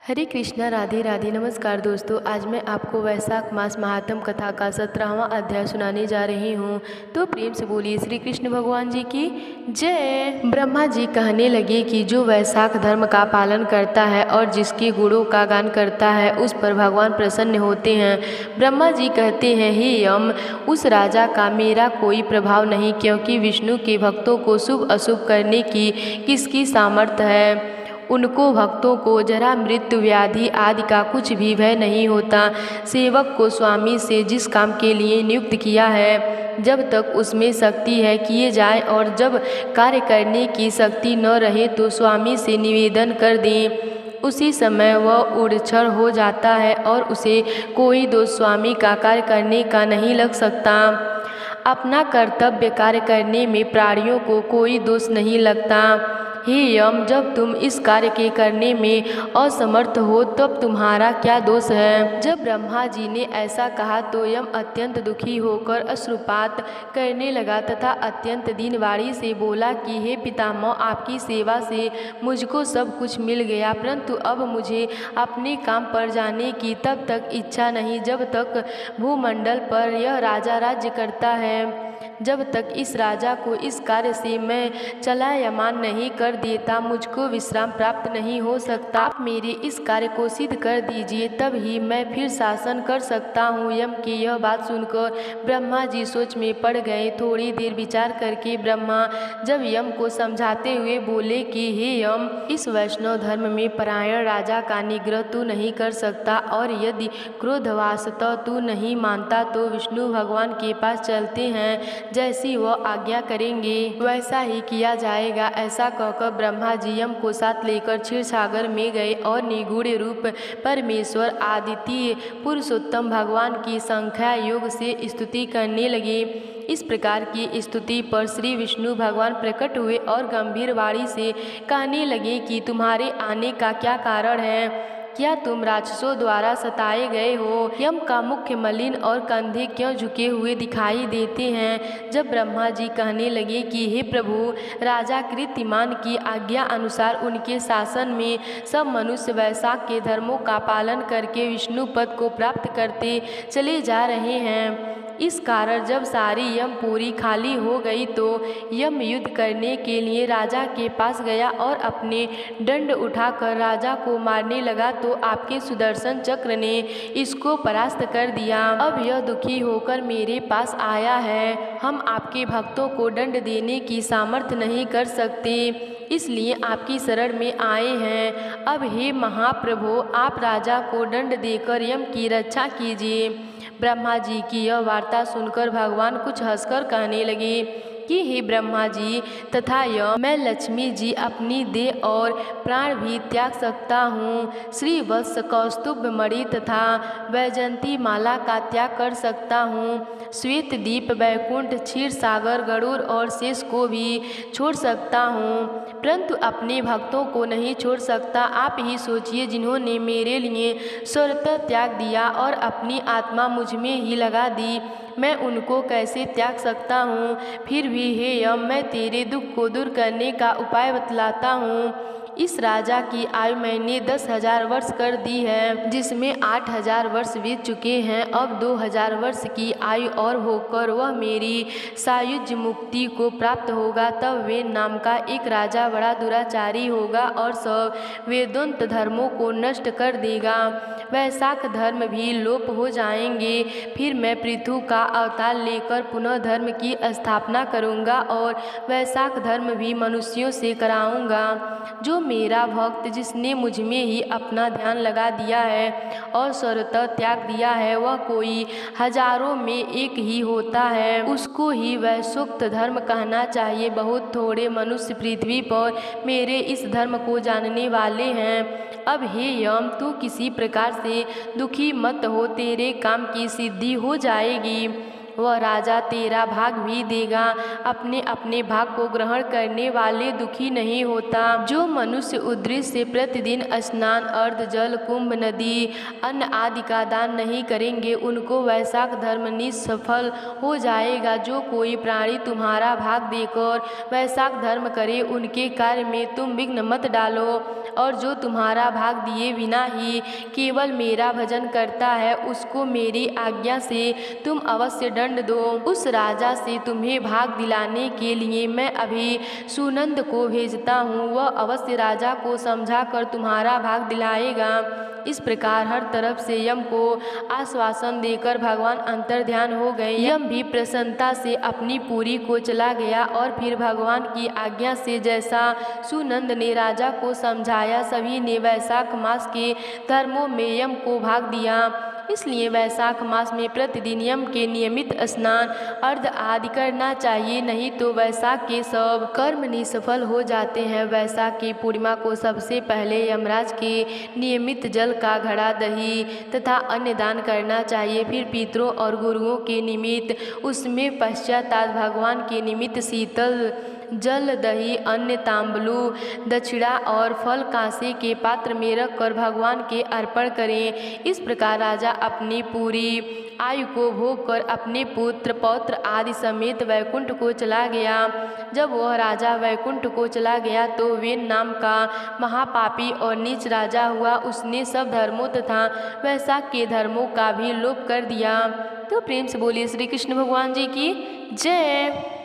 हरे कृष्णा, राधे राधे। नमस्कार दोस्तों, आज मैं आपको वैशाख मास महात्म कथा का 17वां अध्याय सुनाने जा रही हूँ। तो प्रेम से बोलिए श्री कृष्ण भगवान जी की जय। ब्रह्मा जी कहने लगे कि जो वैशाख धर्म का पालन करता है और जिसके गुणों का गान करता है उस पर भगवान प्रसन्न होते हैं। ब्रह्मा जी कहते हैं, हे यम, उस राजा का मेरा कोई प्रभाव नहीं, क्योंकि विष्णु के भक्तों को शुभ अशुभ करने की किसकी सामर्थ्य है। उनको भक्तों को जरा मृत्यु व्याधि आदि का कुछ भी भय नहीं होता। सेवक को स्वामी से जिस काम के लिए नियुक्त किया है, जब तक उसमें शक्ति है किए जाए, और जब कार्य करने की शक्ति न रहे तो स्वामी से निवेदन कर दें। उसी समय वह उड़छड़ हो जाता है और उसे कोई दोष स्वामी का कार्य करने का नहीं लग सकता। अपना कर्तव्य कार्य करने में प्राणियों को कोई दोष नहीं लगता। हे यम, जब तुम इस कार्य के करने में असमर्थ हो तब तुम्हारा क्या दोष है। जब ब्रह्मा जी ने ऐसा कहा तो यम अत्यंत दुखी होकर अश्रुपात करने लगा तथा अत्यंत दीनवाणी से बोला कि हे पितामह, आपकी सेवा से मुझको सब कुछ मिल गया, परंतु अब मुझे अपने काम पर जाने की तब तक इच्छा नहीं जब तक भूमंडल पर यह राजा राज्य करता है। जब तक इस राजा को इस कार्य से मैं चलायमान नहीं कर देता मुझको विश्राम प्राप्त नहीं हो सकता। आप मेरे इस कार्य को सिद्ध कर दीजिए, तब ही मैं फिर शासन कर सकता हूँ। यम की यह बात सुनकर ब्रह्मा जी सोच में पड़ गए। थोड़ी देर विचार करके ब्रह्मा जब यम को समझाते हुए बोले कि हे यम, इस वैष्णव धर्म में परायण राजा का निग्रह तू नहीं कर सकता, और यदि क्रोधवासतः तू नहीं मानता तो विष्णु भगवान के पास चलते हैं, जैसी वह आज्ञा करेंगे वैसा ही किया जाएगा। ऐसा कहकर ब्रह्मा जी यम को साथ लेकर क्षीर सागर में गए और निगूढ़ रूप परमेश्वर आदित्य पुरुषोत्तम भगवान की संख्या योग से स्तुति करने लगे। इस प्रकार की स्तुति पर श्री विष्णु भगवान प्रकट हुए और गंभीर वाणी से कहने लगे कि तुम्हारे आने का क्या कारण है। क्या तुम राक्षसों द्वारा सताए गए हो। यम का मुख्य मलिन और कंधे क्यों झुके हुए दिखाई देते हैं। जब ब्रह्मा जी कहने लगे कि हे प्रभु, राजा कीर्तिमान की आज्ञा अनुसार उनके शासन में सब मनुष्य वैशाख के धर्मों का पालन करके विष्णु पद को प्राप्त करते चले जा रहे हैं। इस कारण जब सारी यमपुरी खाली हो गई तो यम युद्ध करने के लिए राजा के पास गया और अपने दंड उठाकर राजा को मारने लगा तो आपके सुदर्शन चक्र ने इसको परास्त कर दिया। अब यह दुखी होकर मेरे पास आया है। हम आपके भक्तों को दंड देने की सामर्थ्य नहीं कर सकते, इसलिए आपकी शरण में आए हैं। अब हे महाप्रभु, आप राजा को दंड देकर यम की रक्षा कीजिए। ब्रह्मा जी की यह वार्ता सुनकर भगवान कुछ हंसकर कहने लगे कि हे ब्रह्मा जी तथा यम, मैं लक्ष्मी जी अपनी देह और प्राण भी त्याग सकता हूँ। श्री वत्स कौस्तुभ मणि तथा वैजंती माला का त्याग कर सकता हूँ। श्वेत दीप, वैकुंठ, क्षीर सागर, गरुड़ और शेष को भी छोड़ सकता हूँ, परंतु अपने भक्तों को नहीं छोड़ सकता। आप ही सोचिए, जिन्होंने मेरे लिए स्वतः त्याग दिया और अपनी आत्मा मुझ में ही लगा दी, मैं उनको कैसे त्याग सकता हूँ। फिर भी हे यम, मैं तेरे दुख को दूर करने का उपाय बतलाता हूँ। इस राजा की आयु मैंने 10,000 वर्ष कर दी है, जिसमें 8,000 वर्ष बीत चुके हैं। अब 2,000 वर्ष की आयु और होकर वह मेरी सायुज्य मुक्ति को प्राप्त होगा। तब वेद नाम का एक राजा बड़ा दुराचारी होगा और सब वेदोक्त धर्मों को नष्ट कर देगा। वैशाख धर्म भी लोप हो जाएंगे। फिर मैं पृथु का अवतार लेकर पुनः धर्म की स्थापना करूंगा और वैशाख धर्म भी मनुष्यों से कराऊंगा। जो मेरा भक्त, जिसने मुझ में ही अपना ध्यान लगा दिया है और स्वतः त्याग दिया है, वह कोई हजारों में एक ही होता है, उसको ही वैशोक्त धर्म कहना चाहिए। बहुत थोड़े मनुष्य पृथ्वी पर मेरे इस धर्म को जानने वाले हैं। अब हे यम, तू किसी प्रकार से दुखी मत हो, तेरे काम की सिद्धि हो जाएगी। वह राजा तेरा भाग भी देगा। अपने अपने भाग को ग्रहण करने वाले दुखी नहीं होता। जो मनुष्य उद्देश्य से प्रतिदिन स्नान, अर्ध जल, कुंभ, नदी, अन्न आदि का दान नहीं करेंगे, उनको वैशाख धर्म निष्फल हो जाएगा। जो कोई प्राणी तुम्हारा भाग देकर वैशाख धर्म करे, उनके कार्य में तुम विघ्न मत डालो। और जो तुम्हारा भाग दिए बिना ही केवल मेरा भजन करता है, उसको मेरी आज्ञा से तुम अवश्य दंड दो। उस राजा से तुम्हें भाग दिलाने के लिए मैं अभी सुनंद को भेजता हूँ। वह अवश्य राजा को समझा कर तुम्हारा भाग दिलाएगा। इस प्रकार हर तरफ से यम को आश्वासन देकर भगवान अंतर्ध्यान हो गए। यम भी प्रसन्नता से अपनी पुरी को चला गया और फिर भगवान की आज्ञा से जैसा सुनंद ने राजा को समझाया, सभी ने वैशाख मास के धर्मों में यम को भाग दिया। इसलिए वैशाख मास में प्रतिदिन यम के नियमित स्नान, अर्घ आदि करना चाहिए, नहीं तो वैशाख के सब कर्म निष्फल हो जाते हैं। वैशाख की पूर्णिमा को सबसे पहले यमराज के नियमित जल का घड़ा, दही तथा अन्न दान करना चाहिए। फिर पितरों और गुरुओं के निमित्त, उसमें पश्चात भगवान के निमित्त शीतल जल, दही, अन्न, तांबुलू, दक्षिणा और फल कांसे के पात्र में रखकर भगवान के अर्पण करें। इस प्रकार राजा अपनी पूरी आयु को भोग कर अपने पुत्र पौत्र आदि समेत वैकुंठ को चला गया। जब वह राजा वैकुंठ को चला गया तो वेन नाम का महापापी और नीच राजा हुआ। उसने सब धर्मों तथा वैशाख के धर्मों का भी लोप कर दिया। तो प्रेम से बोलिए श्री कृष्ण भगवान जी की जय।